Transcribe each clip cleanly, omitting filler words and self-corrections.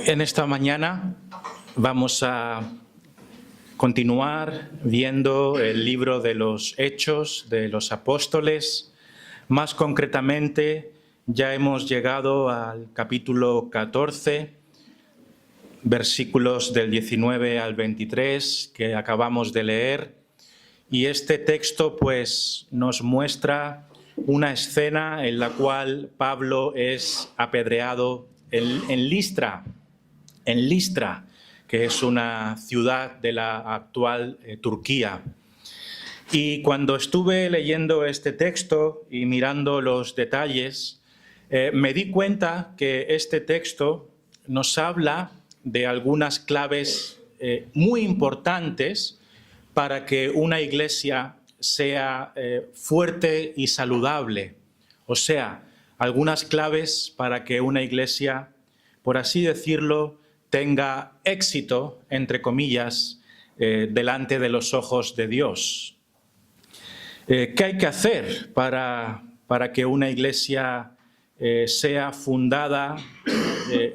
En esta mañana vamos a continuar viendo el libro de los Hechos de los Apóstoles. Más concretamente, ya hemos llegado al capítulo 14, versículos del 19 al 23, que acabamos de leer. Y este texto pues nos muestra una escena en la cual Pablo es apedreado en Listra, que es una ciudad de la actual Turquía. Y cuando estuve leyendo este texto y mirando los detalles, me di cuenta que este texto nos habla de algunas claves muy importantes para que una iglesia sea fuerte y saludable. O sea, algunas claves para que una iglesia, por así decirlo, tenga éxito, entre comillas, delante de los ojos de Dios. ¿Qué hay que hacer para que una iglesia sea fundada,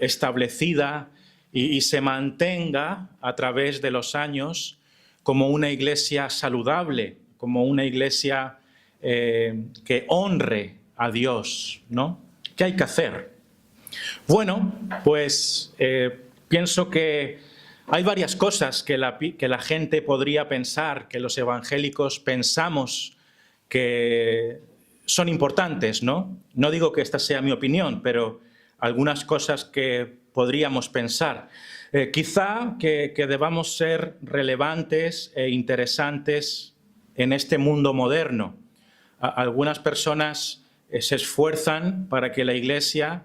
establecida y se mantenga a través de los años como una iglesia saludable, como una iglesia que honre a Dios, ¿no? ¿Qué hay que hacer? Bueno, pues pienso que hay varias cosas que la gente podría pensar, que los evangélicos pensamos que son importantes, ¿no? No digo que esta sea mi opinión, pero algunas cosas que podríamos pensar. Quizá que debamos ser relevantes e interesantes en este mundo moderno. Algunas personas se esfuerzan para que la Iglesia,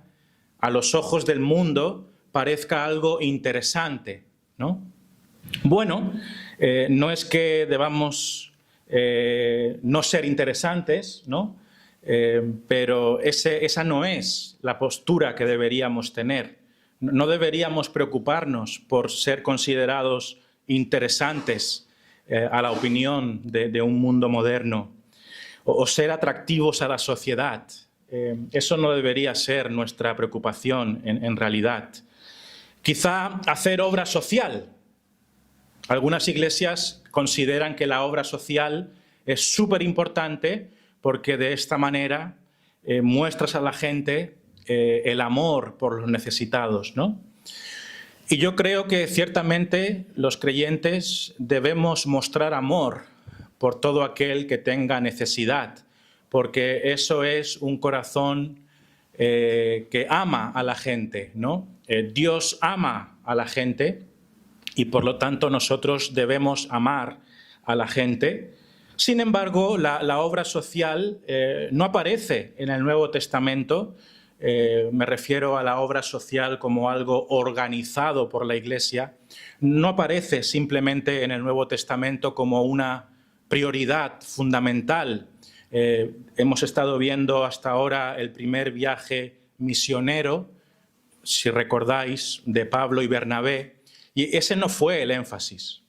a los ojos del mundo, parezca algo interesante, ¿no? Bueno, no es que debamos no ser interesantes, ¿no? Pero esa no es la postura que deberíamos tener. No deberíamos preocuparnos por ser considerados interesantes a la opinión de un mundo moderno o ser atractivos a la sociedad. Eso no debería ser nuestra preocupación en realidad. Quizá hacer obra social. Algunas iglesias consideran que la obra social es súper importante porque de esta manera muestras a la gente el amor por los necesitados, ¿no? Y yo creo que ciertamente los creyentes debemos mostrar amor por todo aquel que tenga necesidad, porque eso es un corazón que ama a la gente, ¿no? Dios ama a la gente y por lo tanto nosotros debemos amar a la gente. Sin embargo, la obra social no aparece en el Nuevo Testamento. Me refiero a la obra social como algo organizado por la Iglesia. No aparece simplemente en el Nuevo Testamento como una prioridad fundamental. Hemos estado viendo hasta ahora el primer viaje misionero, si recordáis, de Pablo y Bernabé, y ese no fue el énfasis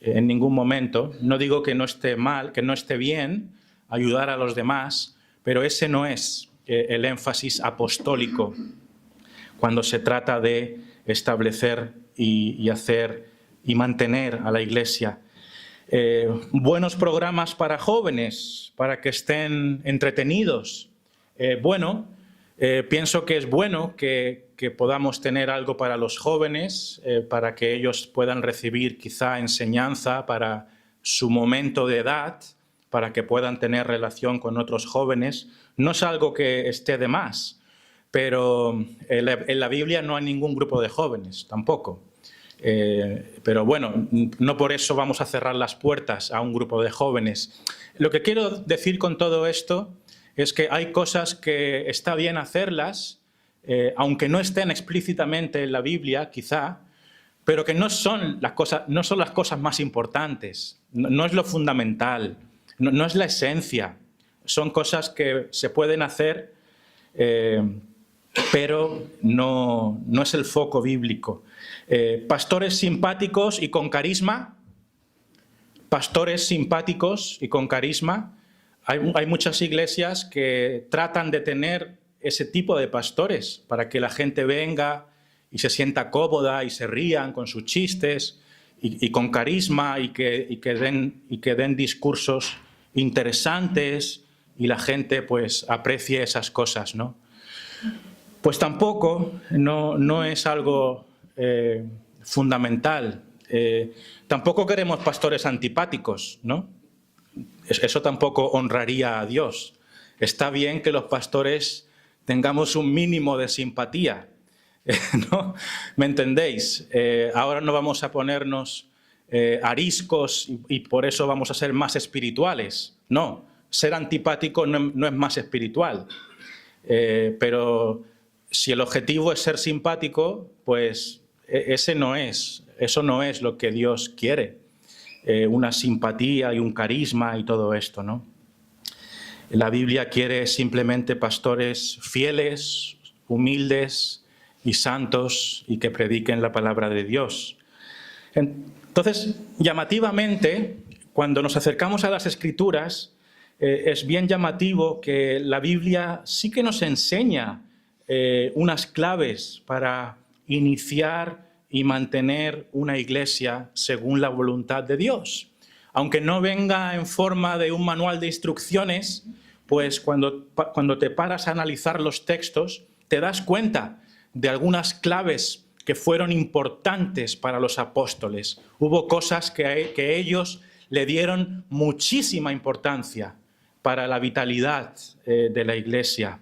en ningún momento. No digo que no esté mal, que no esté bien ayudar a los demás, pero ese no es el énfasis apostólico cuando se trata de establecer y hacer y mantener a la Iglesia. Buenos programas para jóvenes, para que estén entretenidos. Pienso que es bueno que podamos tener algo para los jóvenes, para que ellos puedan recibir quizá enseñanza para su momento de edad, para que puedan tener relación con otros jóvenes. No es algo que esté de más, pero en la Biblia no hay ningún grupo de jóvenes tampoco. Pero bueno, no por eso vamos a cerrar las puertas a un grupo de jóvenes. Lo que quiero decir con todo esto es que hay cosas que está bien hacerlas, aunque no estén explícitamente en la Biblia, quizá, pero que no son las cosas más importantes, no es lo fundamental, no es la esencia. Son cosas que se pueden hacer, pero no es el foco bíblico. Pastores simpáticos y con carisma. Pastores simpáticos y con carisma. Hay muchas iglesias que tratan de tener ese tipo de pastores para que la gente venga y se sienta cómoda y se rían con sus chistes y con carisma y que den discursos interesantes y la gente pues aprecie esas cosas, ¿no? Pues tampoco no es algo fundamental. Tampoco queremos pastores antipáticos, ¿no? Eso tampoco honraría a Dios. Está bien que los pastores tengamos un mínimo de simpatía, ¿no? ¿Me entendéis? Ahora no vamos a ponernos ariscos y por eso vamos a ser más espirituales. No, ser antipático no es más espiritual. Pero si el objetivo es ser simpático, pues eso no es lo que Dios quiere. Una simpatía y un carisma y todo esto, ¿no? La Biblia quiere simplemente pastores fieles, humildes y santos y que prediquen la palabra de Dios. Entonces, llamativamente, cuando nos acercamos a las Escrituras, es bien llamativo que la Biblia sí que nos enseña unas claves para iniciar y mantener una iglesia según la voluntad de Dios. Aunque no venga en forma de un manual de instrucciones, pues cuando te paras a analizar los textos, te das cuenta de algunas claves que fueron importantes para los apóstoles. Hubo cosas que ellos le dieron muchísima importancia para la vitalidad de la iglesia.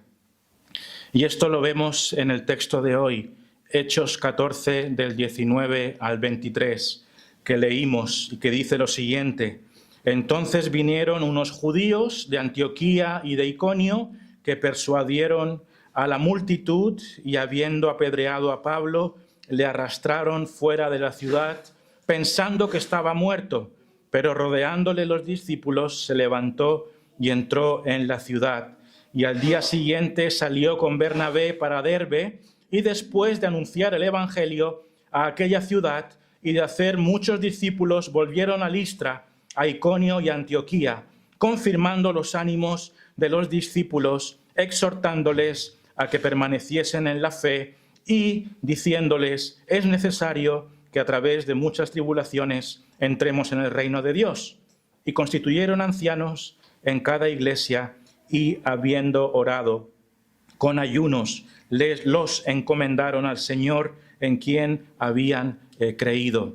Y esto lo vemos en el texto de hoy, Hechos 14, del 19 al 23, que leímos y que dice lo siguiente: entonces vinieron unos judíos de Antioquía y de Iconio que persuadieron a la multitud y habiendo apedreado a Pablo, le arrastraron fuera de la ciudad pensando que estaba muerto, pero rodeándole los discípulos se levantó y entró en la ciudad. Y al día siguiente salió con Bernabé para Derbe y después de anunciar el evangelio a aquella ciudad y de hacer muchos discípulos, volvieron a Listra, a Iconio y a Antioquía, confirmando los ánimos de los discípulos, exhortándoles a que permaneciesen en la fe y diciéndoles: es necesario que a través de muchas tribulaciones entremos en el reino de Dios. Y constituyeron ancianos en cada iglesia y, habiendo orado con ayunos, los encomendaron al Señor en quien habían creído.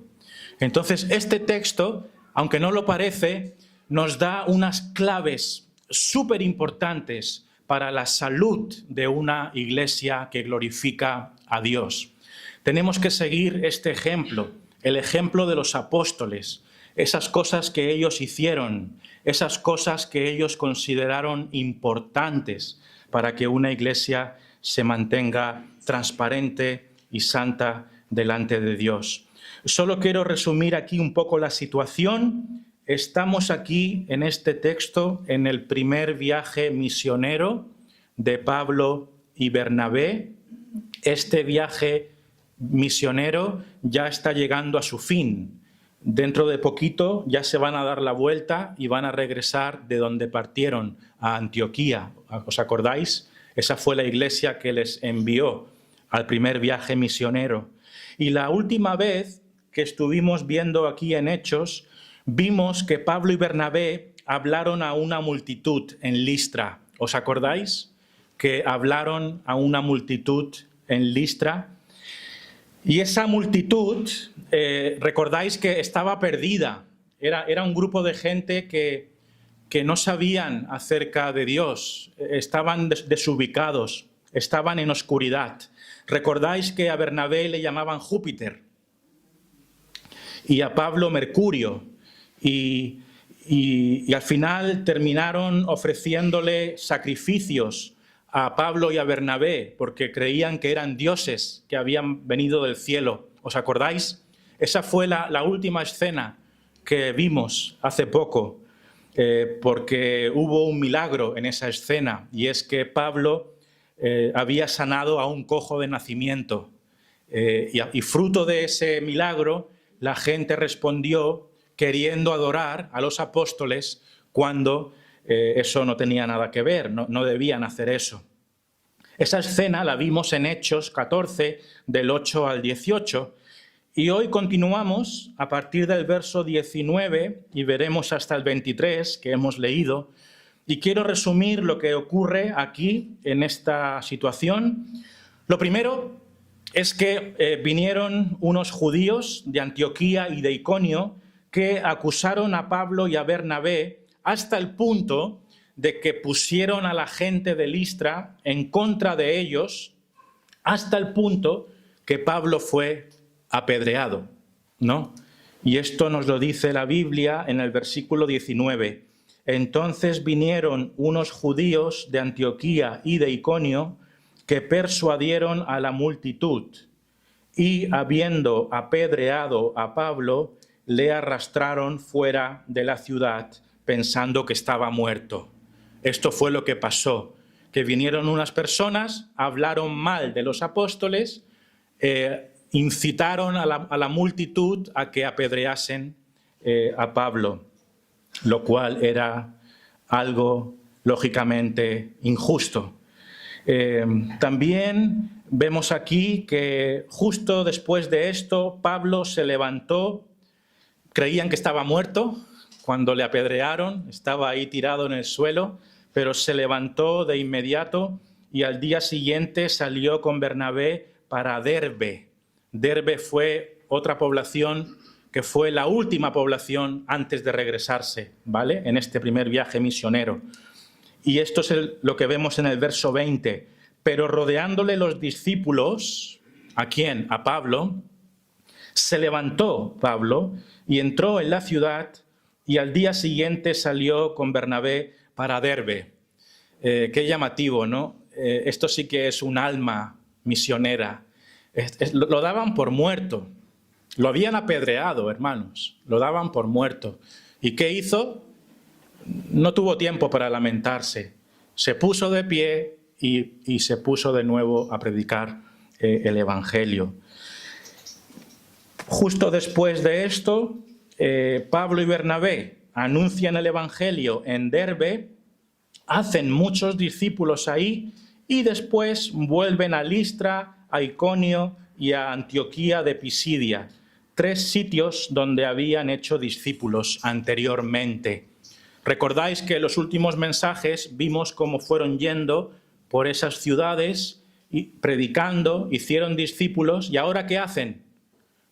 Entonces, este texto, aunque no lo parece, nos da unas claves súper importantes para la salud de una iglesia que glorifica a Dios. Tenemos que seguir este ejemplo, el ejemplo de los apóstoles, esas cosas que ellos hicieron, esas cosas que ellos consideraron importantes para que una iglesia se mantenga transparente y santa delante de Dios. Solo quiero resumir aquí un poco la situación. Estamos aquí en este texto en el primer viaje misionero de Pablo y Bernabé. Este viaje misionero ya está llegando a su fin. Dentro de poquito ya se van a dar la vuelta y van a regresar de donde partieron, a Antioquía. ¿Os acordáis? Esa fue la iglesia que les envió al primer viaje misionero. Y la última vez que estuvimos viendo aquí en Hechos, vimos que Pablo y Bernabé hablaron a una multitud en Listra. ¿Os acordáis? Que hablaron a una multitud en Listra. Y esa multitud, recordáis que estaba perdida. Era un grupo de gente que no sabían acerca de Dios, estaban desubicados, estaban en oscuridad. Recordáis que a Bernabé le llamaban Júpiter y a Pablo Mercurio. Y al final terminaron ofreciéndole sacrificios a Pablo y a Bernabé porque creían que eran dioses que habían venido del cielo. ¿Os acordáis? Esa fue la última escena que vimos hace poco, porque hubo un milagro en esa escena, y es que Pablo había sanado a un cojo de nacimiento. Y fruto de ese milagro, la gente respondió queriendo adorar a los apóstoles cuando eso no tenía nada que ver, no debían hacer eso. Esa escena la vimos en Hechos 14, del 8 al 18, y hoy continuamos a partir del verso 19 y veremos hasta el 23 que hemos leído. Y quiero resumir lo que ocurre aquí en esta situación. Lo primero es que vinieron unos judíos de Antioquía y de Iconio que acusaron a Pablo y a Bernabé hasta el punto de que pusieron a la gente de Listra en contra de ellos, hasta el punto que Pablo fue apedreado, ¿no? Y esto nos lo dice la Biblia en el versículo 19. Entonces vinieron unos judíos de Antioquía y de Iconio que persuadieron a la multitud y, habiendo apedreado a Pablo, le arrastraron fuera de la ciudad pensando que estaba muerto. Esto fue lo que pasó, que vinieron unas personas, hablaron mal de los apóstoles, incitaron a la multitud a que apedreasen a Pablo, lo cual era algo lógicamente injusto. También vemos aquí que justo después de esto Pablo se levantó, creían que estaba muerto cuando le apedrearon, estaba ahí tirado en el suelo, pero se levantó de inmediato y al día siguiente salió con Bernabé para Derbe. Derbe fue otra población que fue la última población antes de regresarse, ¿vale? En este primer viaje misionero. Y esto es lo que vemos en el verso 20. Pero rodeándole los discípulos, ¿a quién? A Pablo. Se levantó Pablo y entró en la ciudad y al día siguiente salió con Bernabé para Derbe. Qué llamativo, ¿no? Esto sí que es un alma misionera. Lo daban por muerto. Lo habían apedreado, hermanos. Lo daban por muerto. ¿Y qué hizo? No tuvo tiempo para lamentarse. Se puso de pie y se puso de nuevo a predicar el Evangelio. Justo después de esto, Pablo y Bernabé anuncian el Evangelio en Derbe, hacen muchos discípulos ahí y después vuelven a Listra, a Iconio y a Antioquía de Pisidia, 3 sitios donde habían hecho discípulos anteriormente. Recordáis que en los últimos mensajes vimos cómo fueron yendo por esas ciudades y predicando, hicieron discípulos, y ahora ¿qué hacen?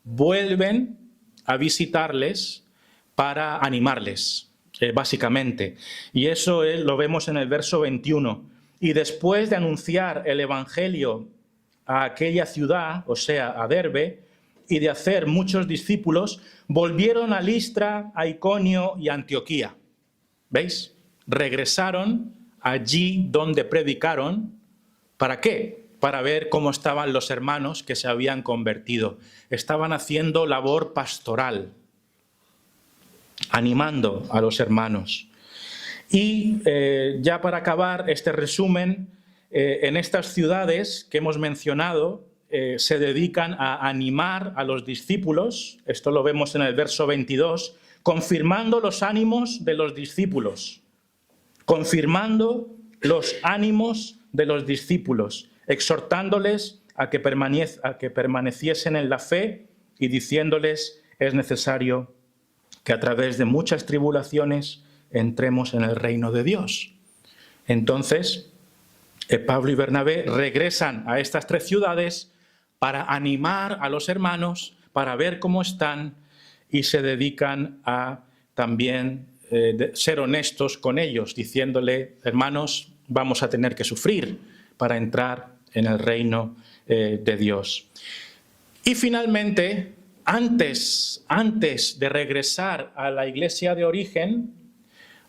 Vuelven a visitarles para animarles, básicamente. Y eso lo vemos en el verso 21. Y después de anunciar el Evangelio a aquella ciudad, o sea, a Derbe, y de hacer muchos discípulos, volvieron a Listra, a Iconio y a Antioquía. ¿Veis? Regresaron allí donde predicaron. ¿Para qué? Para ver cómo estaban los hermanos que se habían convertido. Estaban haciendo labor pastoral, animando a los hermanos. Y ya para acabar este resumen, en estas ciudades que hemos mencionado, se dedican a animar a los discípulos. Esto lo vemos en el verso 22, confirmando los ánimos de los discípulos. Confirmando los ánimos de los discípulos, exhortándoles a que permaneciesen en la fe y diciéndoles es necesario que a través de muchas tribulaciones entremos en el reino de Dios. Entonces, Pablo y Bernabé regresan a estas 3 ciudades para animar a los hermanos, para ver cómo están, y se dedican a también ser honestos con ellos, diciéndole, hermanos, vamos a tener que sufrir para entrar en el reino de Dios. Y finalmente, antes de regresar a la iglesia de origen,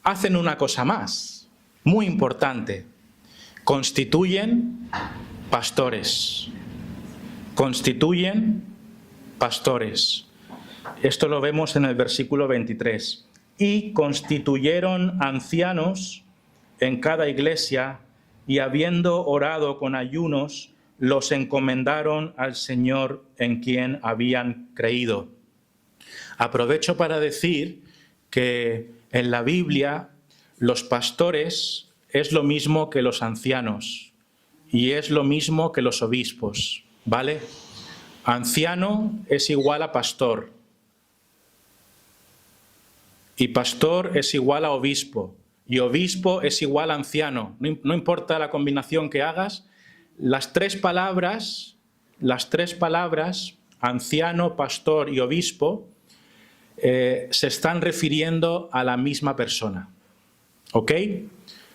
hacen una cosa más, muy importante. Constituyen pastores. Constituyen pastores. Esto lo vemos en el versículo 23. Y constituyeron ancianos en cada iglesia, y habiendo orado con ayunos, los encomendaron al Señor en quien habían creído. Aprovecho para decir que en la Biblia los pastores es lo mismo que los ancianos. y es lo mismo que los obispos, ¿vale? Anciano es igual a pastor, y pastor es igual a obispo, y obispo es igual a anciano. No importa la combinación que hagas, las tres palabras, anciano, pastor y obispo, se están refiriendo a la misma persona. ¿Ok?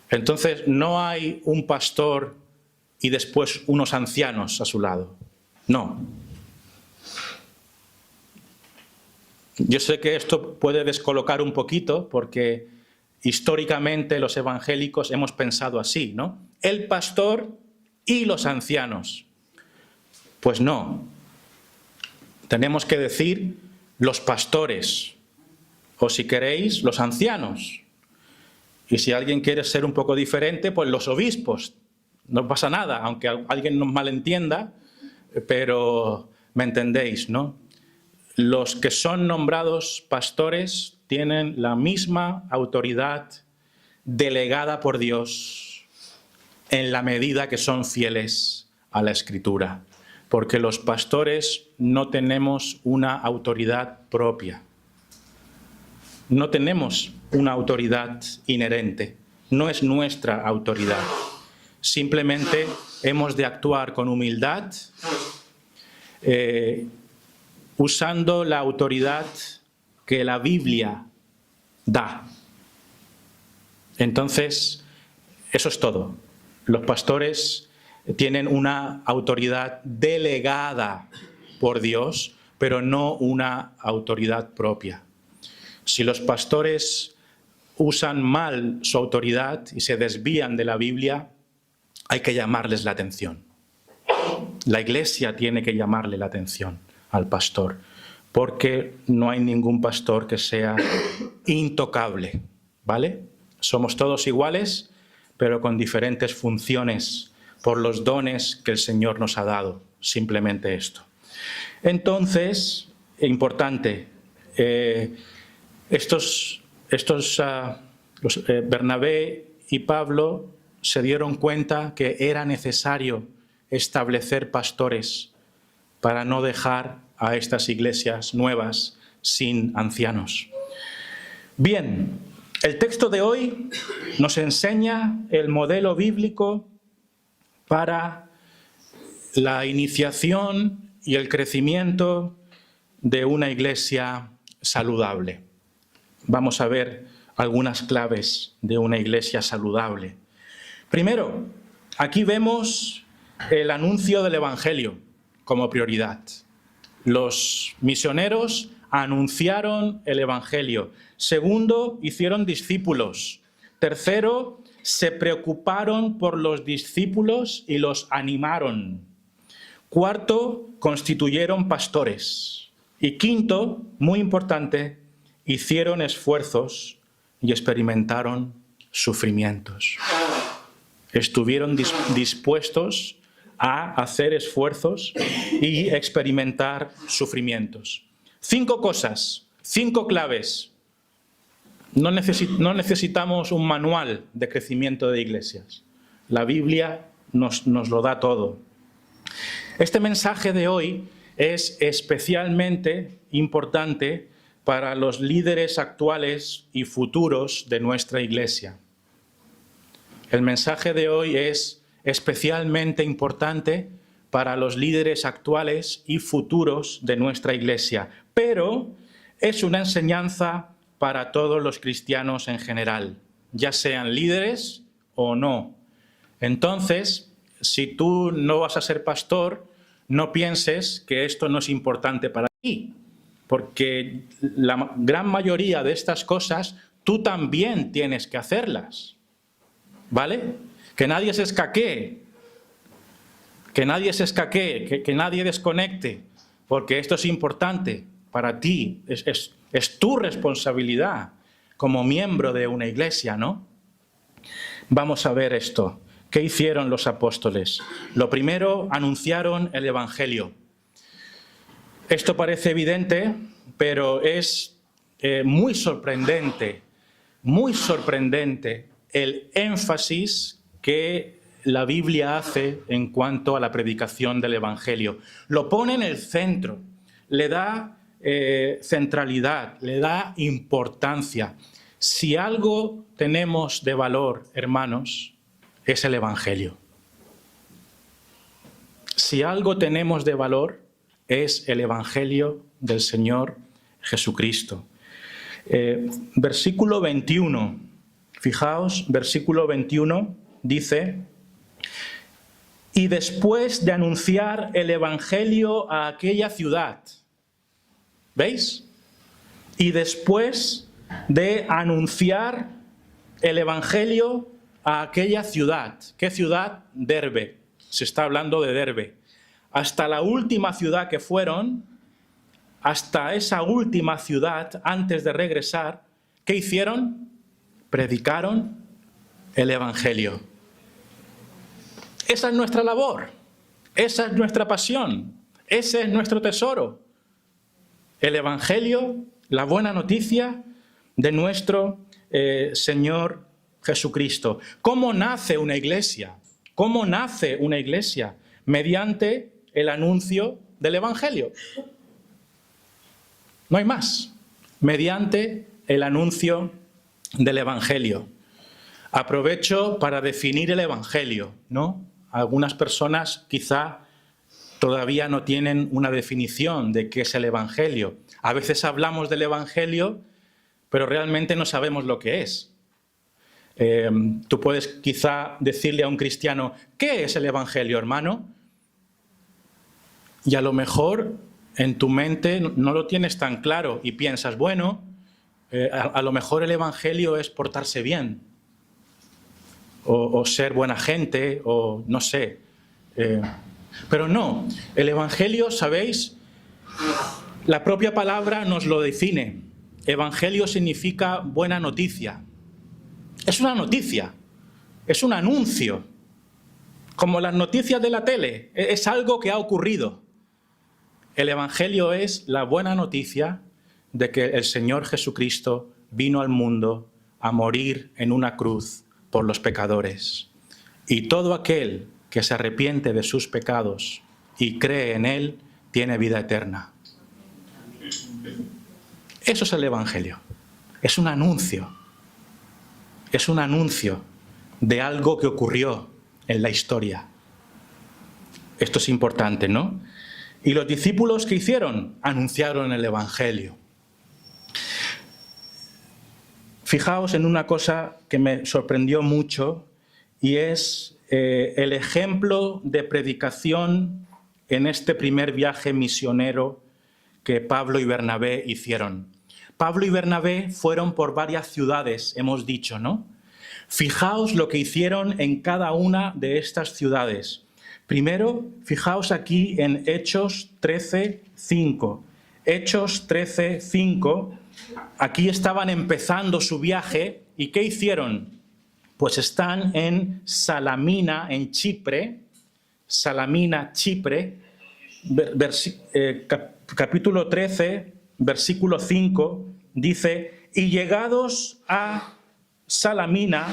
Entonces no hay un pastor y después unos ancianos a su lado. No. Yo sé que esto puede descolocar un poquito porque históricamente los evangélicos hemos pensado así, ¿no? El pastor y los ancianos. Pues no. Tenemos que decir los pastores, o si queréis, los ancianos. Y si alguien quiere ser un poco diferente, pues los obispos. No pasa nada, aunque alguien nos malentienda, pero me entendéis, ¿no? Los que son nombrados pastores tienen la misma autoridad delegada por Dios en la medida que son fieles a la Escritura. Porque los pastores no tenemos una autoridad propia. No tenemos una autoridad inherente. No es nuestra autoridad. Simplemente hemos de actuar con humildad, usando la autoridad que la Biblia da. Entonces, eso es todo. Los pastores tienen una autoridad delegada por Dios, pero no una autoridad propia. Si los pastores usan mal su autoridad y se desvían de la Biblia, hay que llamarles la atención. La Iglesia tiene que llamarle la atención al pastor, porque no hay ningún pastor que sea intocable, ¿vale? Somos todos iguales, pero con diferentes funciones por los dones que el Señor nos ha dado, simplemente esto. Entonces, importante, Bernabé y Pablo se dieron cuenta que era necesario establecer pastores para no dejar a estas iglesias nuevas sin ancianos. Bien, el texto de hoy nos enseña el modelo bíblico para la iniciación y el crecimiento de una iglesia saludable. Vamos a ver algunas claves de una iglesia saludable. Primero, aquí vemos el anuncio del Evangelio como prioridad. Los misioneros anunciaron el Evangelio. Segundo, hicieron discípulos. Tercero, se preocuparon por los discípulos y los animaron. Cuarto, constituyeron pastores. Y quinto, muy importante, hicieron esfuerzos y experimentaron sufrimientos. Estuvieron dispuestos a hacer esfuerzos y experimentar sufrimientos. 5 cosas, 5 claves. No necesitamos un manual de crecimiento de iglesias. La Biblia nos lo da todo. Este mensaje de hoy es especialmente importante para los líderes actuales y futuros de nuestra iglesia. El mensaje de hoy es especialmente importante para los líderes actuales y futuros de nuestra iglesia, pero es una enseñanza para todos los cristianos en general, ya sean líderes o no. Entonces, si tú no vas a ser pastor, no pienses que esto no es importante para ti, porque la gran mayoría de estas cosas tú también tienes que hacerlas, ¿vale? Que nadie se escaquee, que nadie desconecte, porque esto es importante para ti, es tu responsabilidad como miembro de una iglesia, ¿no? Vamos a ver esto. ¿Qué hicieron los apóstoles? Lo primero, anunciaron el Evangelio. Esto parece evidente, pero es muy sorprendente el énfasis que la Biblia hace en cuanto a la predicación del Evangelio. Lo pone en el centro, le da centralidad, le da importancia. Si algo tenemos de valor, hermanos, es el Evangelio. Si algo tenemos de valor, es el Evangelio del Señor Jesucristo. Versículo 21, fijaos, versículo 21 dice: y después de anunciar el Evangelio a aquella ciudad, ¿veis? Y después de anunciar el Evangelio a aquella ciudad. ¿Qué ciudad? Derbe. Se está hablando de Derbe. Hasta la última ciudad que fueron, hasta esa última ciudad, antes de regresar, ¿qué hicieron? Predicaron el Evangelio. Esa es nuestra labor, esa es nuestra pasión, ese es nuestro tesoro. El Evangelio, la buena noticia de nuestro Señor Jesucristo. ¿Cómo nace una iglesia? ¿Cómo nace una iglesia? Mediante el anuncio del Evangelio. No hay más. Mediante el anuncio del Evangelio. Aprovecho para definir el Evangelio, ¿no? Algunas personas quizá todavía no tienen una definición de qué es el Evangelio. A veces hablamos del Evangelio, pero realmente no sabemos lo que es. Tú puedes quizá decirle a un cristiano, ¿qué es el Evangelio, hermano? Y a lo mejor en tu mente no lo tienes tan claro y piensas, bueno, a lo mejor el Evangelio es portarse bien, o ser buena gente, o no sé. Pero no, el Evangelio, ¿sabéis? La propia palabra nos lo define. Evangelio significa buena noticia. Es una noticia, es un anuncio, como las noticias de la tele, es algo que ha ocurrido. El Evangelio es la buena noticia de que el Señor Jesucristo vino al mundo a morir en una cruz por los pecadores. Y todo aquel que se arrepiente de sus pecados y cree en Él, tiene vida eterna. Eso es el Evangelio, es un anuncio. Es un anuncio de algo que ocurrió en la historia. Esto es importante, ¿no? Y los discípulos, ¿qué hicieron? Anunciaron el Evangelio. Fijaos en una cosa que me sorprendió mucho, y es el ejemplo de predicación en este primer viaje misionero que Pablo y Bernabé hicieron. Pablo y Bernabé fueron por varias ciudades, hemos dicho, ¿no? Fijaos lo que hicieron en cada una de estas ciudades. Primero, fijaos aquí en Hechos 13:5. Hechos 13:5, aquí estaban empezando su viaje, ¿y qué hicieron? Pues están en Salamina, en Chipre, Salamina, Chipre, capítulo 13, versículo 5, dice, y llegados a Salamina,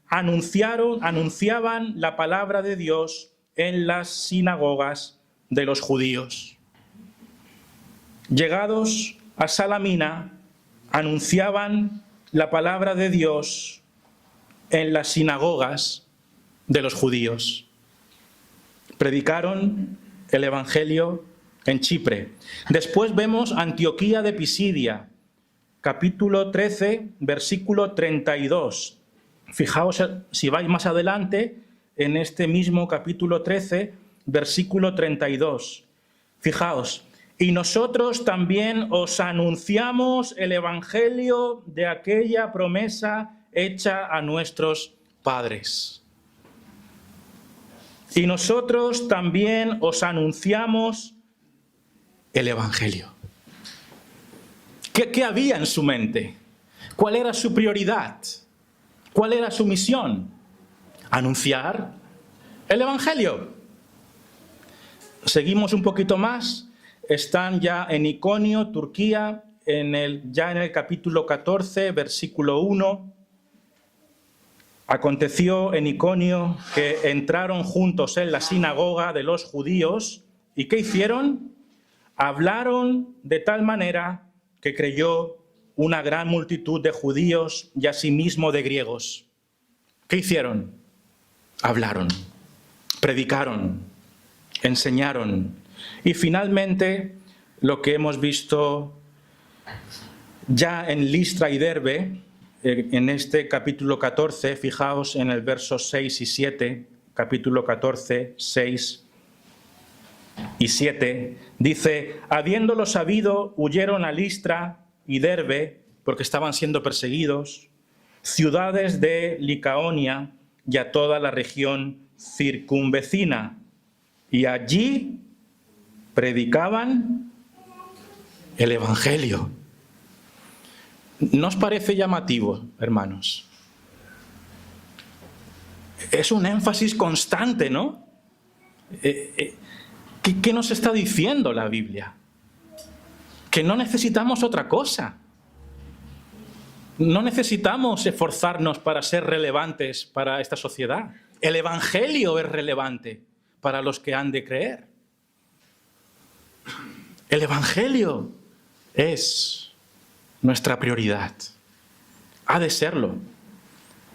anunciaban la palabra de Dios en las sinagogas de los judíos. Llegados a Salamina, anunciaban la palabra de Dios en las sinagogas de los judíos. Predicaron el Evangelio en Chipre. Después vemos Antioquía de Pisidia, capítulo 13, versículo 32. Fijaos, si vais más adelante, en este mismo capítulo 13, versículo 32. Fijaos, y nosotros también os anunciamos el Evangelio de aquella promesa hecha a nuestros padres. Y nosotros también os anunciamos el Evangelio. ¿Qué había en su mente? ¿Cuál era su prioridad? ¿Cuál era su misión? Anunciar el Evangelio. Seguimos un poquito más. Están ya en Iconio, Turquía, ya en el capítulo 14, versículo 1. Aconteció en Iconio que entraron juntos en la sinagoga de los judíos y ¿qué hicieron? Hablaron de tal manera que creyó una gran multitud de judíos y asimismo de griegos. ¿Qué hicieron? Hablaron, predicaron, enseñaron. Y finalmente, lo que hemos visto ya en Listra y Derbe, en este capítulo 14, fijaos en el versos 6 y 7, capítulo 14, 6 y 7, dice, habiéndolo sabido, huyeron a Listra y Derbe, porque estaban siendo perseguidos, ciudades de Licaonia y a toda la región circunvecina, y allí predicaban el Evangelio. ¿No os parece llamativo, hermanos? Es un énfasis constante, ¿no? ¿Qué nos está diciendo la Biblia? Que no necesitamos otra cosa. No necesitamos esforzarnos para ser relevantes para esta sociedad. El Evangelio es relevante para los que han de creer. El Evangelio es nuestra prioridad. Ha de serlo.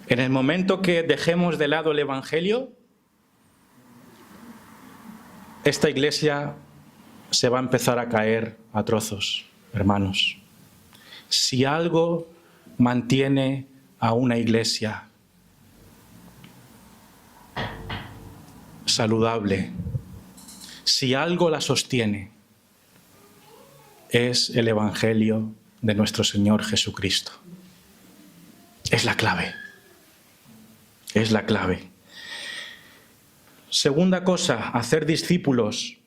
En el momento que dejemos de lado el Evangelio, esta iglesia se va a empezar a caer a trozos, hermanos. Si algo mantiene a una iglesia saludable, si algo la sostiene, es el Evangelio de nuestro Señor Jesucristo. Es la clave. Es la clave. Segunda cosa, hacer discípulos.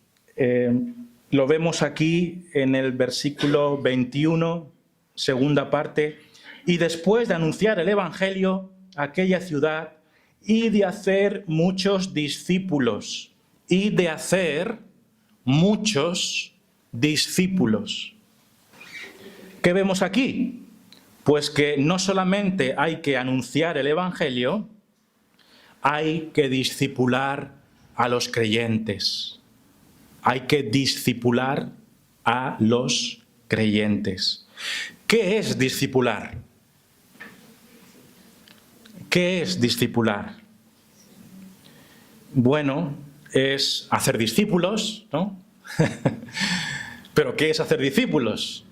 Lo vemos aquí en el versículo 21, segunda parte. Y después de anunciar el Evangelio a aquella ciudad y de hacer muchos discípulos. Y de hacer muchos discípulos. ¿Qué vemos aquí? Pues que no solamente hay que anunciar el Evangelio, hay que discipular a los creyentes. Hay que discipular a los creyentes. ¿Qué es discipular? ¿Qué es discipular? Bueno, es hacer discípulos, ¿no? ¿Pero qué es hacer discípulos?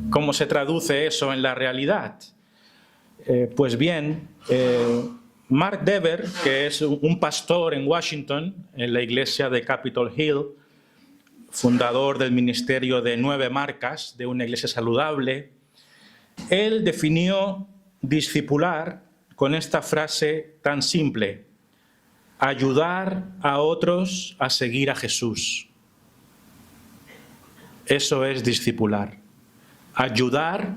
¿Cómo se traduce eso en la realidad? Pues bien, Mark Dever, que es un pastor en Washington, en la iglesia de Capitol Hill, fundador del ministerio de 9 marcas, de una iglesia saludable, él definió discipular con esta frase tan simple: ayudar a otros a seguir a Jesús. Eso es discipular. Ayudar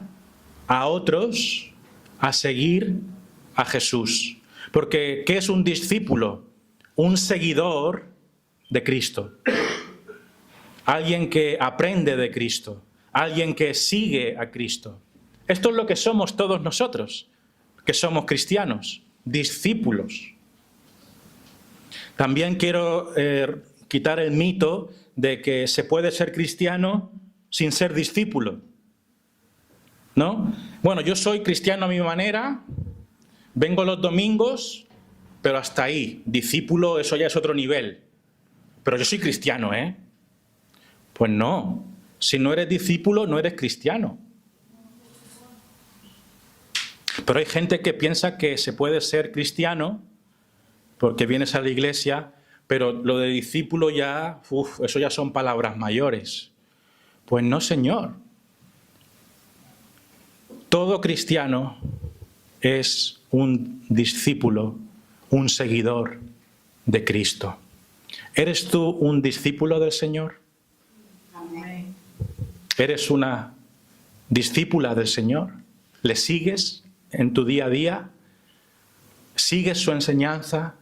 a otros a seguir a Jesús. Porque, ¿qué es un discípulo? Un seguidor de Cristo. Alguien que aprende de Cristo. Alguien que sigue a Cristo. Esto es lo que somos todos nosotros, que somos cristianos, discípulos. También quiero quitar el mito de que se puede ser cristiano sin ser discípulo, ¿no? Bueno, yo soy cristiano a mi manera, vengo los domingos, pero hasta ahí. Discípulo, eso ya es otro nivel. Pero yo soy cristiano, ¿eh? Pues no. Si no eres discípulo, no eres cristiano. Pero hay gente que piensa que se puede ser cristiano porque vienes a la iglesia, pero lo de discípulo ya, eso ya son palabras mayores. Pues no, señor. Todo cristiano es un discípulo, un seguidor de Cristo. ¿Eres tú un discípulo del Señor? Amén. ¿Eres una discípula del Señor? ¿Le sigues en tu día a día? ¿Sigues su enseñanza?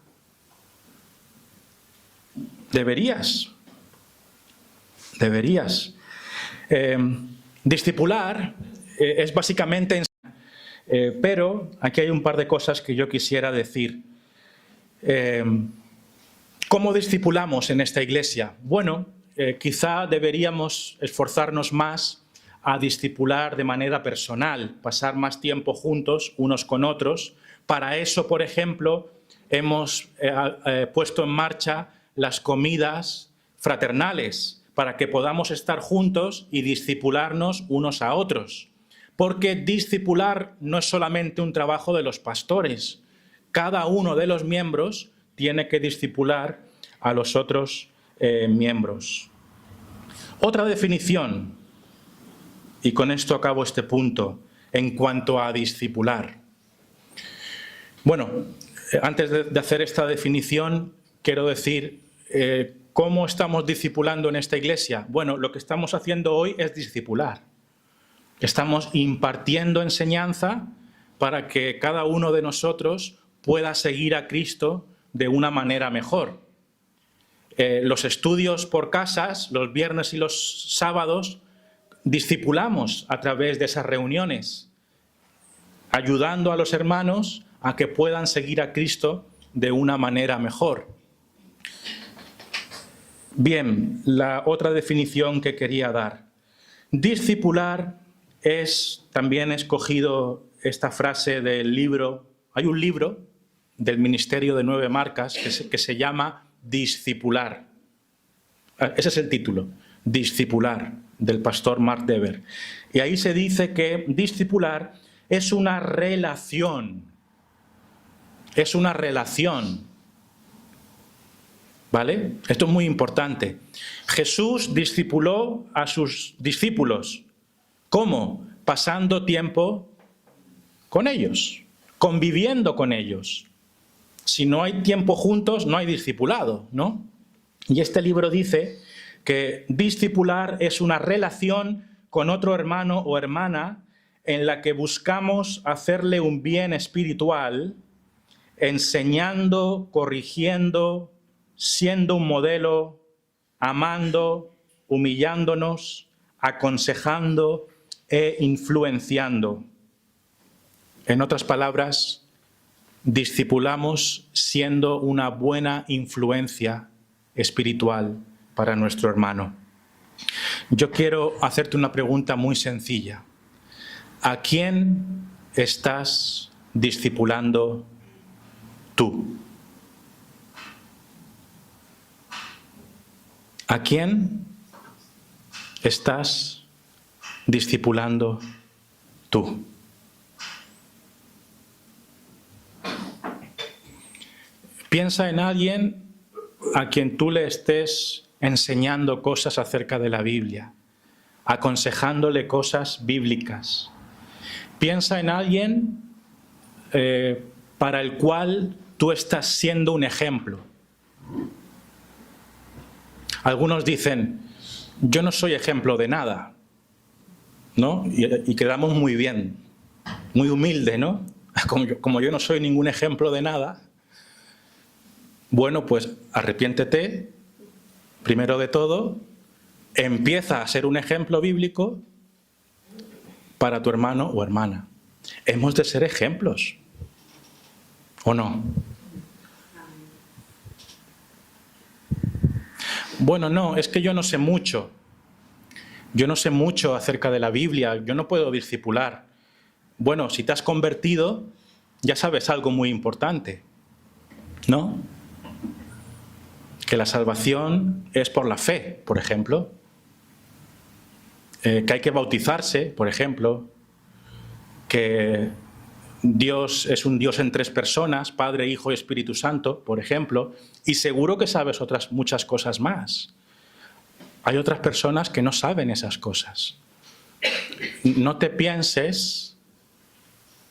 Deberías. Discipular es básicamente Pero aquí hay un par de cosas que yo quisiera decir. ¿Cómo discipulamos en esta iglesia? Bueno, quizá deberíamos esforzarnos más a discipular de manera personal, pasar más tiempo juntos unos con otros. Para eso, por ejemplo, hemos puesto en marcha las comidas fraternales, para que podamos estar juntos y discipularnos unos a otros. Porque discipular no es solamente un trabajo de los pastores. Cada uno de los miembros tiene que discipular a los otros miembros. Otra definición, y con esto acabo este punto, en cuanto a discipular. Bueno, antes de hacer esta definición, quiero decir, ¿cómo estamos discipulando en esta iglesia? Bueno, lo que estamos haciendo hoy es discipular. Estamos impartiendo enseñanza para que cada uno de nosotros pueda seguir a Cristo de una manera mejor. Los estudios por casas, los viernes y los sábados, discipulamos a través de esas reuniones, ayudando a los hermanos a que puedan seguir a Cristo de una manera mejor. Bien, la otra definición que quería dar. Discipular es, también he escogido esta frase del libro, hay un libro del Ministerio de 9 Marcas que se llama Discipular. Ese es el título, Discipular, del pastor Mark Dever. Y ahí se dice que discipular es una relación. Es una relación. ¿Vale? Esto es muy importante. Jesús discipuló a sus discípulos. ¿Cómo? Pasando tiempo con ellos, conviviendo con ellos. Si no hay tiempo juntos, no hay discipulado, ¿no? Y este libro dice que discipular es una relación con otro hermano o hermana en la que buscamos hacerle un bien espiritual, enseñando, corrigiendo, siendo un modelo, amando, humillándonos, aconsejando e influenciando. En otras palabras, discipulamos siendo una buena influencia espiritual para nuestro hermano. Yo quiero hacerte una pregunta muy sencilla. ¿A quién estás discipulando tú? ¿A quién estás discipulando tú? Piensa en alguien a quien tú le estés enseñando cosas acerca de la Biblia, aconsejándole cosas bíblicas. Piensa en alguien para el cual tú estás siendo un ejemplo. Algunos dicen, yo no soy ejemplo de nada, ¿no? Y quedamos muy bien, muy humilde, ¿no? Como yo no soy ningún ejemplo de nada, bueno, pues arrepiéntete, primero de todo, empieza a ser un ejemplo bíblico para tu hermano o hermana. Hemos de ser ejemplos, ¿o no? Bueno, no, es que yo no sé mucho. Yo no sé mucho acerca de la Biblia, yo no puedo discipular. Bueno, si te has convertido, ya sabes algo muy importante, ¿no? Que la salvación es por la fe, por ejemplo. Que hay que bautizarse, por ejemplo. Que Dios es un Dios en 3 personas, Padre, Hijo y Espíritu Santo, por ejemplo. Y seguro que sabes otras muchas cosas más. Hay otras personas que no saben esas cosas. No te pienses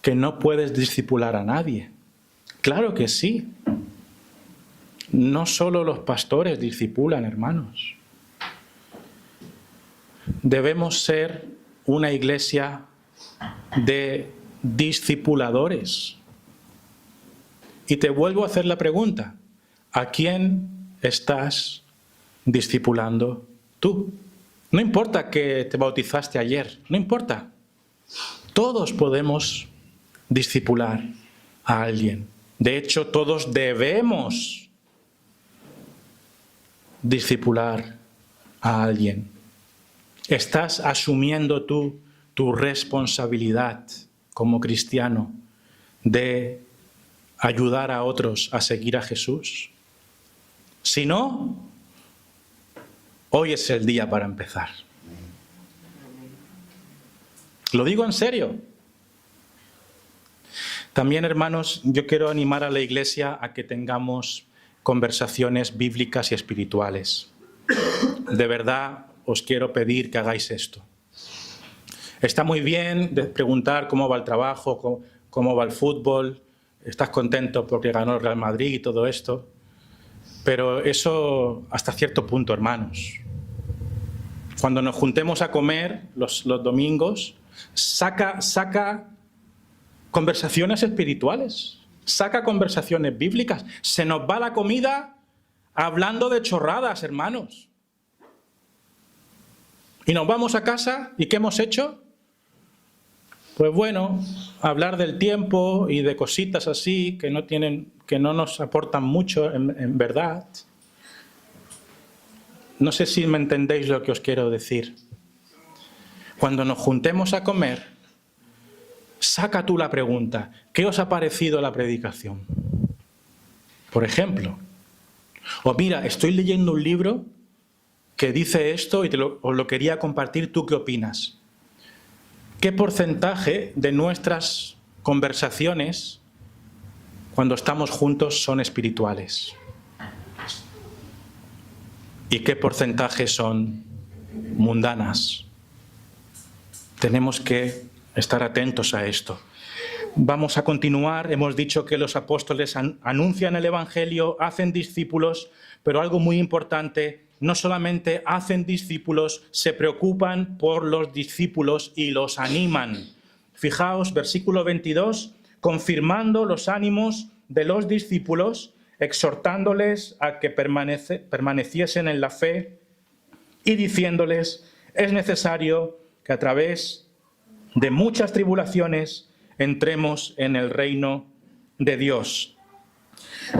que no puedes discipular a nadie. Claro que sí. No solo los pastores discipulan, hermanos. Debemos ser una iglesia de discipuladores. Y te vuelvo a hacer la pregunta, ¿a quién estás discipulando tú? No importa que te bautizaste ayer, no importa. Todos podemos discipular a alguien. De hecho, todos debemos discipular a alguien. ¿Estás asumiendo tú tu responsabilidad como cristiano de ayudar a otros a seguir a Jesús? Si no, hoy es el día para empezar. Lo digo en serio. También, hermanos, yo quiero animar a la Iglesia a que tengamos conversaciones bíblicas y espirituales. De verdad, os quiero pedir que hagáis esto. Está muy bien de preguntar cómo va el trabajo, cómo va el fútbol, estás contento porque ganó el Real Madrid y todo esto, pero eso hasta cierto punto, hermanos. Cuando nos juntemos a comer los domingos, saca conversaciones espirituales, saca conversaciones bíblicas. Se nos va la comida hablando de chorradas, hermanos. Y nos vamos a casa, ¿y qué hemos hecho? Pues bueno, hablar del tiempo y de cositas así que no nos aportan mucho en verdad. No sé si me entendéis lo que os quiero decir. Cuando nos juntemos a comer, saca tú la pregunta, ¿qué os ha parecido la predicación? Por ejemplo. O mira, estoy leyendo un libro que dice esto y os lo quería compartir, ¿tú qué opinas? ¿Qué porcentaje de nuestras conversaciones cuando estamos juntos son espirituales? ¿Y qué porcentaje son mundanas? Tenemos que estar atentos a esto. Vamos a continuar. Hemos dicho que los apóstoles anuncian el Evangelio, hacen discípulos, pero algo muy importante, no solamente hacen discípulos, se preocupan por los discípulos y los animan. Fijaos, versículo 22, confirmando los ánimos de los discípulos, exhortándoles a que permaneciesen en la fe y diciéndoles, es necesario que a través de muchas tribulaciones entremos en el reino de Dios.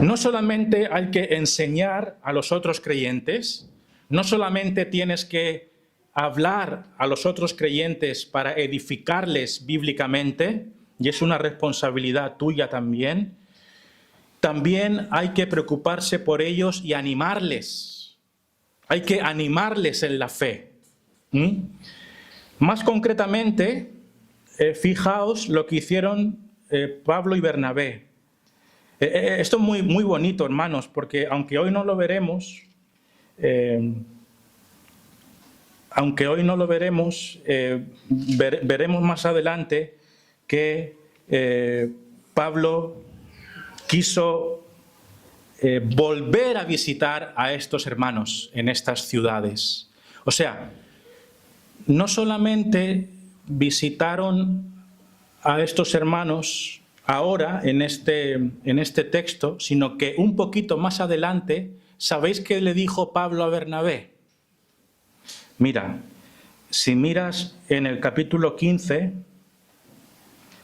No solamente hay que enseñar a los otros creyentes, no solamente tienes que hablar a los otros creyentes para edificarles bíblicamente, y es una responsabilidad tuya también, también hay que preocuparse por ellos y animarles. Hay que animarles en la fe. Más concretamente, fijaos lo que hicieron Pablo y Bernabé. Esto es muy bonito, hermanos, porque aunque hoy no lo veremos, veremos más adelante que Pablo quiso volver a visitar a estos hermanos en estas ciudades. O sea, no solamente visitaron a estos hermanos ahora en este texto, sino que un poquito más adelante, ¿sabéis qué le dijo Pablo a Bernabé? Mira, si miras en el capítulo 15,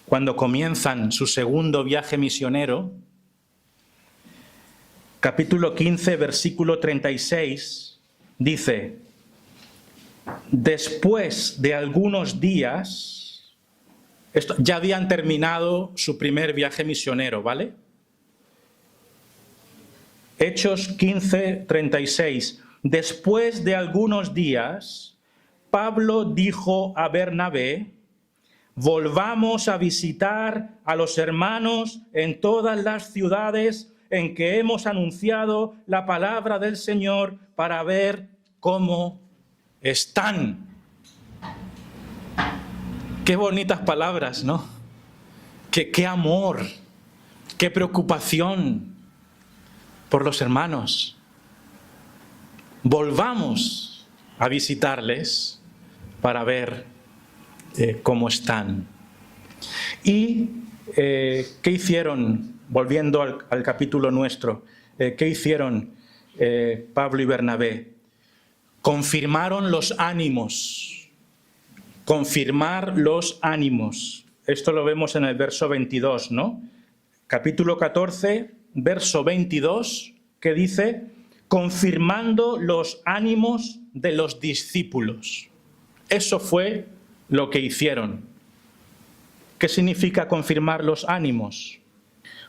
cuando comienzan su segundo viaje misionero, capítulo 15, versículo 36, dice, después de algunos días, ya habían terminado su primer viaje misionero, ¿vale? Hechos 15, 36. Después de algunos días, Pablo dijo a Bernabé, volvamos a visitar a los hermanos en todas las ciudades en que hemos anunciado la palabra del Señor para ver cómo están. Qué bonitas palabras, ¿no? Qué amor, qué preocupación por los hermanos. Volvamos a visitarles para ver cómo están. ¿Y qué hicieron? Volviendo al capítulo nuestro, ¿qué hicieron Pablo y Bernabé? Confirmaron los ánimos. Confirmar los ánimos. esto lo vemos en el verso 22, ¿no? Capítulo 14, verso 22, que dice, confirmando los ánimos de los discípulos. Eso fue lo que hicieron. ¿Qué significa confirmar los ánimos?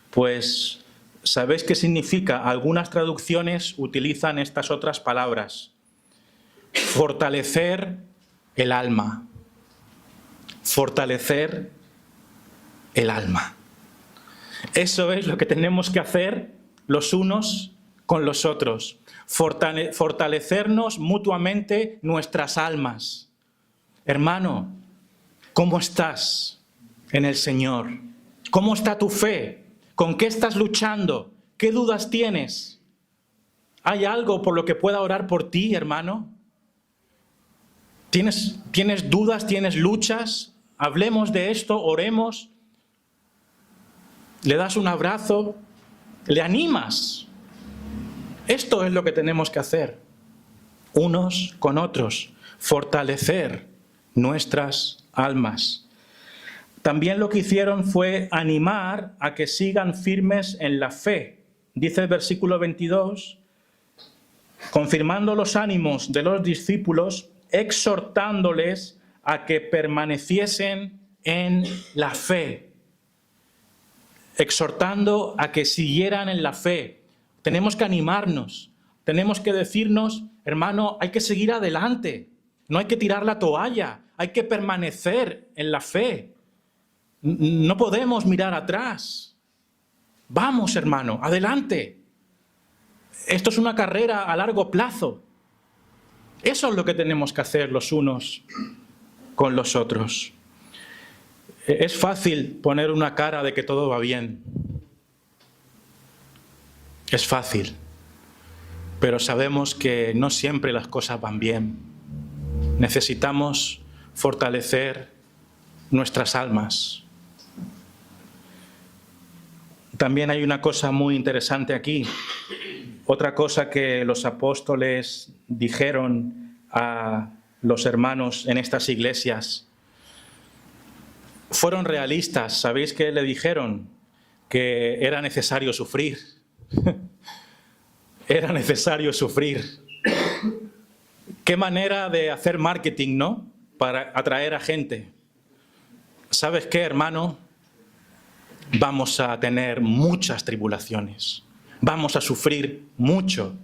Pues, ¿sabéis qué significa? Algunas traducciones utilizan estas otras palabras. Fortalecer el alma. Fortalecer el alma. Eso es lo que tenemos que hacer los unos con los otros. Fortalecernos mutuamente nuestras almas. Hermano, ¿cómo estás en el Señor? ¿Cómo está tu fe? ¿Con qué estás luchando? ¿Qué dudas tienes? ¿Hay algo por lo que pueda orar por ti, hermano? ¿Tienes dudas? ¿Tienes luchas? Hablemos de esto, oremos. Le das un abrazo, le animas. Esto es lo que tenemos que hacer, unos con otros, fortalecer nuestras almas. También lo que hicieron fue animar a que sigan firmes en la fe. Dice el versículo 22, confirmando los ánimos de los discípulos, exhortándoles a que permaneciesen en la fe. Exhortando a que siguieran en la fe. Tenemos que animarnos, tenemos que decirnos, hermano, hay que seguir adelante, no hay que tirar la toalla, hay que permanecer en la fe. No podemos mirar atrás. Vamos, hermano, adelante. Esto es una carrera a largo plazo. Eso es lo que tenemos que hacer los unos con los otros. Es fácil poner una cara de que todo va bien. Es fácil. Pero sabemos que no siempre las cosas van bien. Necesitamos fortalecer nuestras almas. También hay una cosa muy interesante aquí. Otra cosa que los apóstoles dijeron a los hermanos en estas iglesias. Fueron realistas. ¿Sabéis qué le dijeron? Que era necesario sufrir. Era necesario sufrir. Qué manera de hacer marketing, ¿no? Para atraer a gente. ¿Sabes qué, hermano? Vamos a tener muchas tribulaciones. Vamos a sufrir mucho,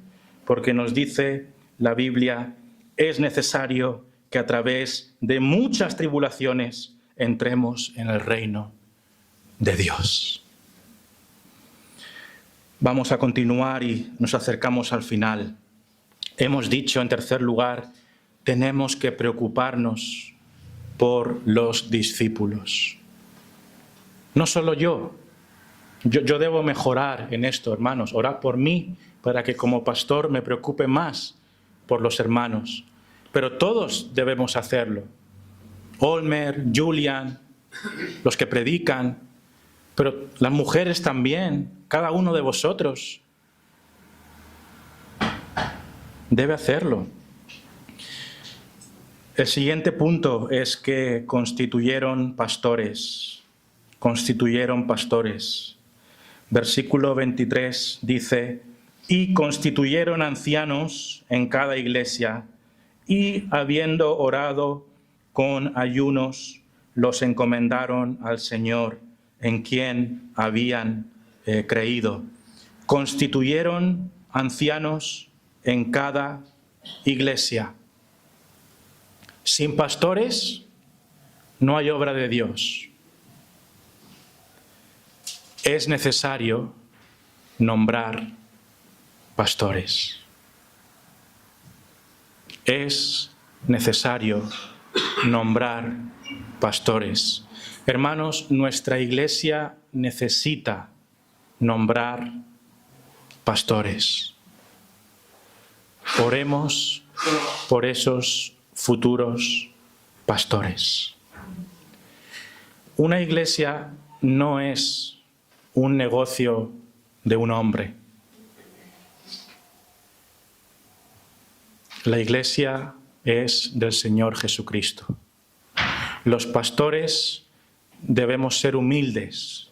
porque nos dice la Biblia, es necesario que a través de muchas tribulaciones entremos en el reino de Dios. Vamos a continuar y nos acercamos al final. Hemos dicho, en tercer lugar, tenemos que preocuparnos por los discípulos. No solo yo debo mejorar en esto, hermanos. Orad por mí para que como pastor me preocupe más por los hermanos. Pero todos debemos hacerlo. Olmer, Julian, los que predican, pero las mujeres también, cada uno de vosotros debe hacerlo. El siguiente punto es que constituyeron pastores. Constituyeron pastores. Versículo 23 dice, y constituyeron ancianos en cada iglesia, y habiendo orado con ayunos, los encomendaron al Señor, en quien habían creído. Constituyeron ancianos en cada iglesia. Sin pastores no hay obra de Dios. Es necesario nombrar pastores. Es necesario nombrar pastores. Hermanos, nuestra iglesia necesita nombrar pastores. Oremos por esos futuros pastores. Una iglesia no es un negocio de un hombre. La iglesia es del Señor Jesucristo. Los pastores debemos ser humildes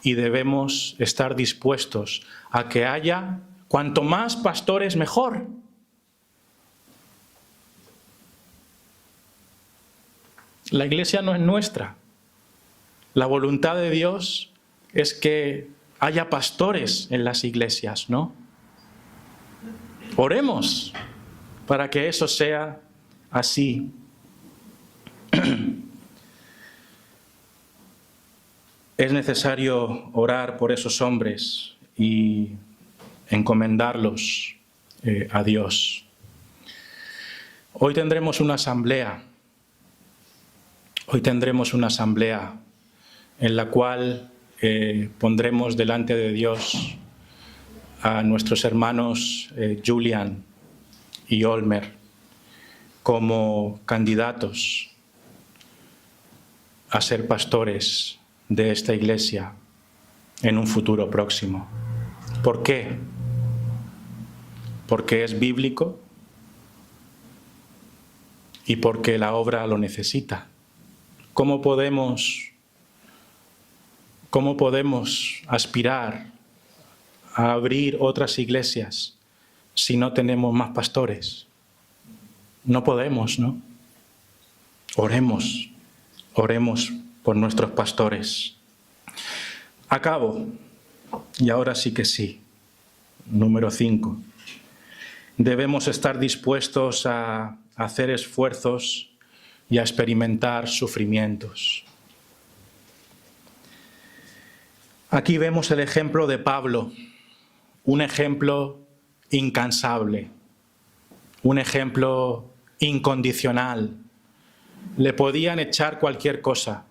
y debemos estar dispuestos a que haya cuanto más pastores mejor. La iglesia no es nuestra. La voluntad de Dios es que haya pastores en las iglesias, ¿no? Oremos para que eso sea así. Es necesario orar por esos hombres y encomendarlos a Dios. Hoy tendremos una asamblea. Hoy tendremos una asamblea en la cual pondremos delante de Dios a nuestros hermanos Julian y Olmer como candidatos a ser pastores de esta iglesia en un futuro próximo. ¿Por qué? Porque es bíblico y porque la obra lo necesita. ¿Cómo podemos aspirar a abrir otras iglesias si no tenemos más pastores? No podemos, ¿no? Oremos por nuestros pastores. Acabo, y ahora sí que sí. Número 5. Debemos estar dispuestos a hacer esfuerzos y a experimentar sufrimientos. Aquí vemos el ejemplo de Pablo, un ejemplo incansable, un ejemplo incondicional. Le podían echar cualquier cosa.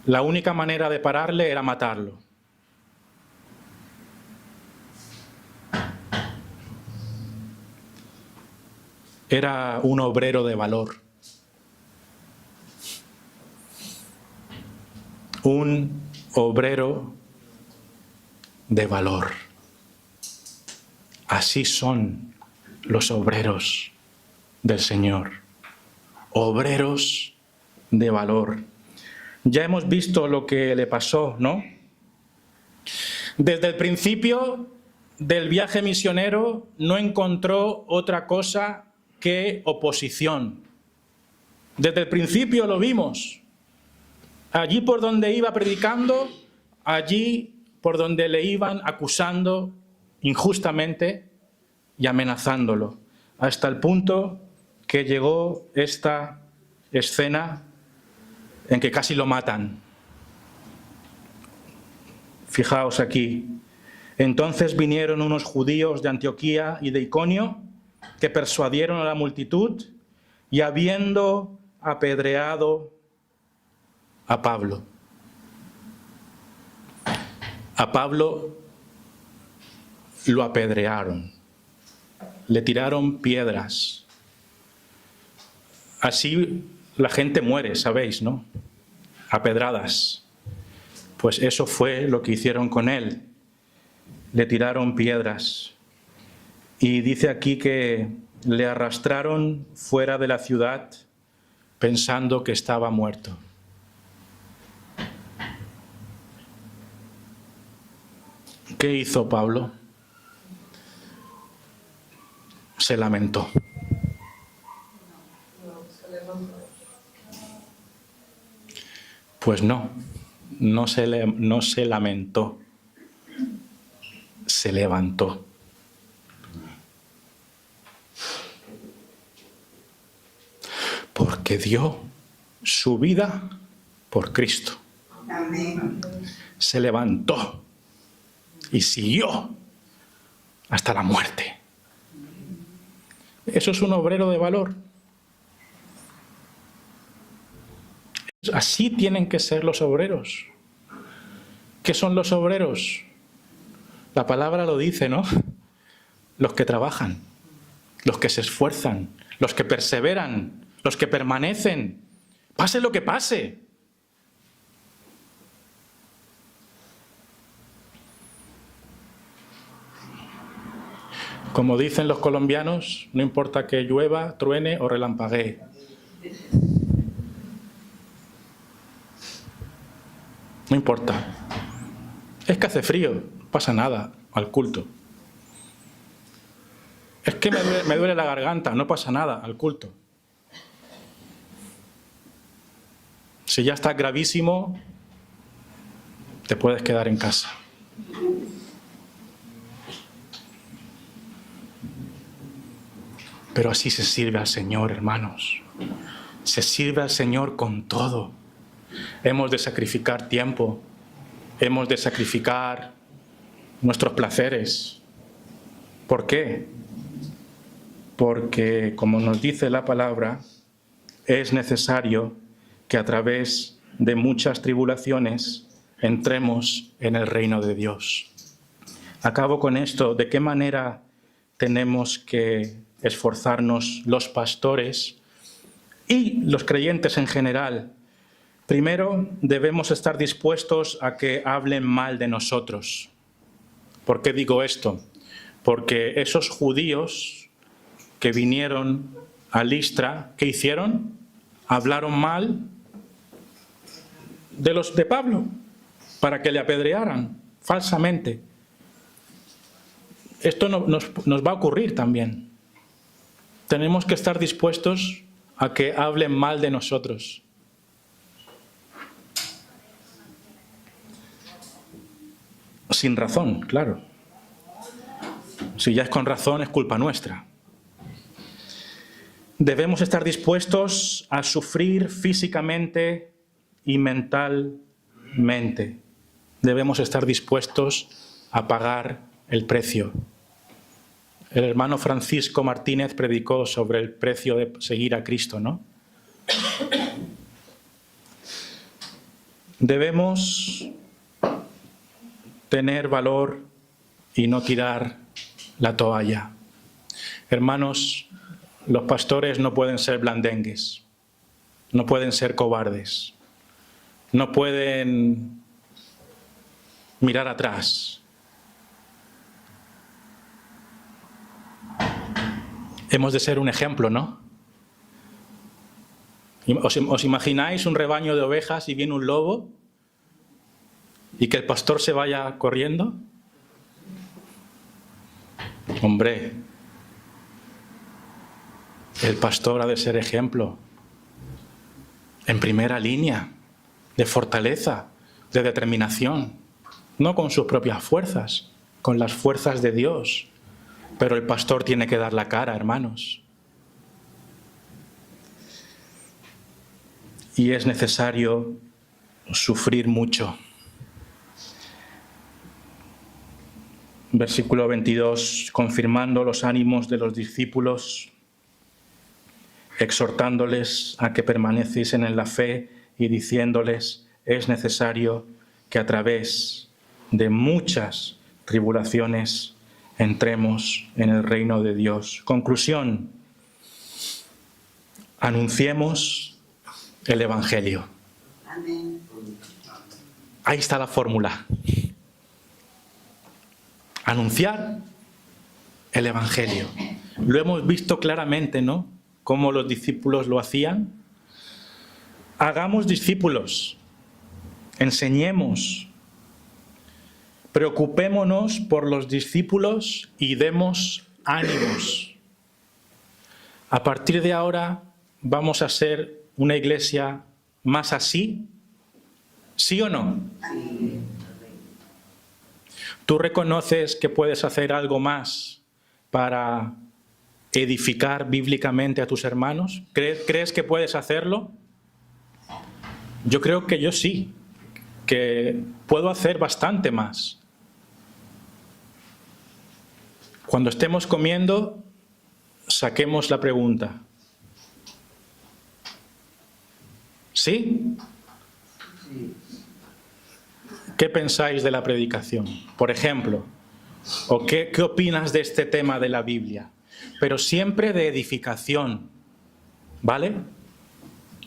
La única manera de pararle era matarlo. Era un obrero de valor. Un obrero de valor. Así son los obreros del Señor. Obreros de valor. Ya hemos visto lo que le pasó, ¿no? Desde el principio del viaje misionero no encontró otra cosa que oposición. Desde el principio lo vimos. Allí por donde iba predicando, allí por donde le iban acusando injustamente y amenazándolo, hasta el punto que llegó esta escena en que casi lo matan. Fijaos aquí. Entonces vinieron unos judíos de Antioquía y de Iconio que persuadieron a la multitud y habiendo apedreado a Pablo lo apedrearon, le tiraron piedras. Así la gente muere, sabéis, ¿no? A pedradas. Pues eso fue lo que hicieron con él. Le tiraron piedras. Y dice aquí que le arrastraron fuera de la ciudad pensando que estaba muerto. ¿Qué hizo Pablo? Se lamentó. Pues no se lamentó, se levantó. Porque dio su vida por Cristo. Amén. Se levantó y siguió hasta la muerte. Eso es un obrero de valor. Así tienen que ser los obreros. ¿Qué son los obreros? La palabra lo dice, ¿no? Los que trabajan, los que se esfuerzan, los que perseveran, los que permanecen, pase lo que pase. Como dicen los colombianos, no importa que llueva, truene o relampaguee. No importa. Es que hace frío, no pasa nada, al culto. Es que me duele la garganta, no pasa nada, al culto. Si ya estás gravísimo, te puedes quedar en casa. Pero así se sirve al Señor, hermanos. Se sirve al Señor con todo. Hemos de sacrificar tiempo. Hemos de sacrificar nuestros placeres. ¿Por qué? Porque, como nos dice la palabra, es necesario que a través de muchas tribulaciones entremos en el reino de Dios. Acabo con esto. ¿De qué manera tenemos que esforzarnos los pastores y los creyentes en general? Primero, debemos estar dispuestos a que hablen mal de nosotros. ¿Por qué digo esto? Porque esos judíos que vinieron a Listra, ¿qué hicieron? Hablaron mal de los de Pablo para que le apedrearan falsamente. Esto nos va a ocurrir también. Tenemos que estar dispuestos a que hablen mal de nosotros. Sin razón, claro. Si ya es con razón, es culpa nuestra. Debemos estar dispuestos a sufrir físicamente y mentalmente. Debemos estar dispuestos a pagar el precio. El hermano Francisco Martínez predicó sobre el precio de seguir a Cristo, ¿no? Debemos tener valor y no tirar la toalla. Hermanos, los pastores no pueden ser blandengues, no pueden ser cobardes, no pueden mirar atrás. Hemos de ser un ejemplo, ¿no? ¿Os imagináis un rebaño de ovejas y viene un lobo y que el pastor se vaya corriendo? Hombre, el pastor ha de ser ejemplo, en primera línea, de fortaleza, de determinación, no con sus propias fuerzas, con las fuerzas de Dios. Pero el pastor tiene que dar la cara, hermanos. Y es necesario sufrir mucho. Versículo 22, confirmando los ánimos de los discípulos, exhortándoles a que permaneciesen en la fe y diciéndoles, es necesario que a través de muchas tribulaciones entremos en el reino de Dios. Conclusión, anunciemos el Evangelio. Amén. Ahí está la fórmula. Anunciar el Evangelio. Lo hemos visto claramente, ¿no? Cómo los discípulos lo hacían. Hagamos discípulos. Enseñemos. Preocupémonos por los discípulos y demos ánimos. A partir de ahora vamos a ser una iglesia más así, ¿sí o no? Sí. ¿Tú reconoces que puedes hacer algo más para edificar bíblicamente a tus hermanos? ¿Crees que puedes hacerlo? Yo creo que yo sí, que puedo hacer bastante más. Cuando estemos comiendo, saquemos la pregunta. ¿Sí? Sí. ¿Qué pensáis de la predicación? Por ejemplo, ¿o qué opinas de este tema de la Biblia? Pero siempre de edificación, ¿vale?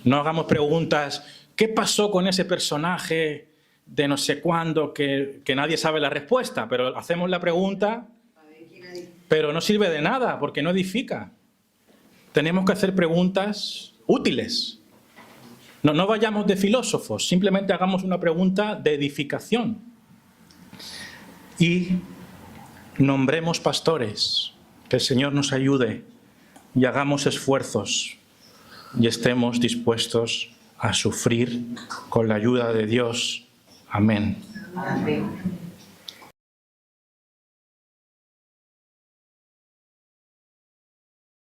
No hagamos preguntas, ¿qué pasó con ese personaje de no sé cuándo que nadie sabe la respuesta? Pero hacemos la pregunta, pero no sirve de nada porque no edifica. Tenemos que hacer preguntas útiles. No vayamos de filósofos, simplemente hagamos una pregunta de edificación. Y nombremos pastores, que el Señor nos ayude y hagamos esfuerzos y estemos dispuestos a sufrir con la ayuda de Dios. Amén. Amén.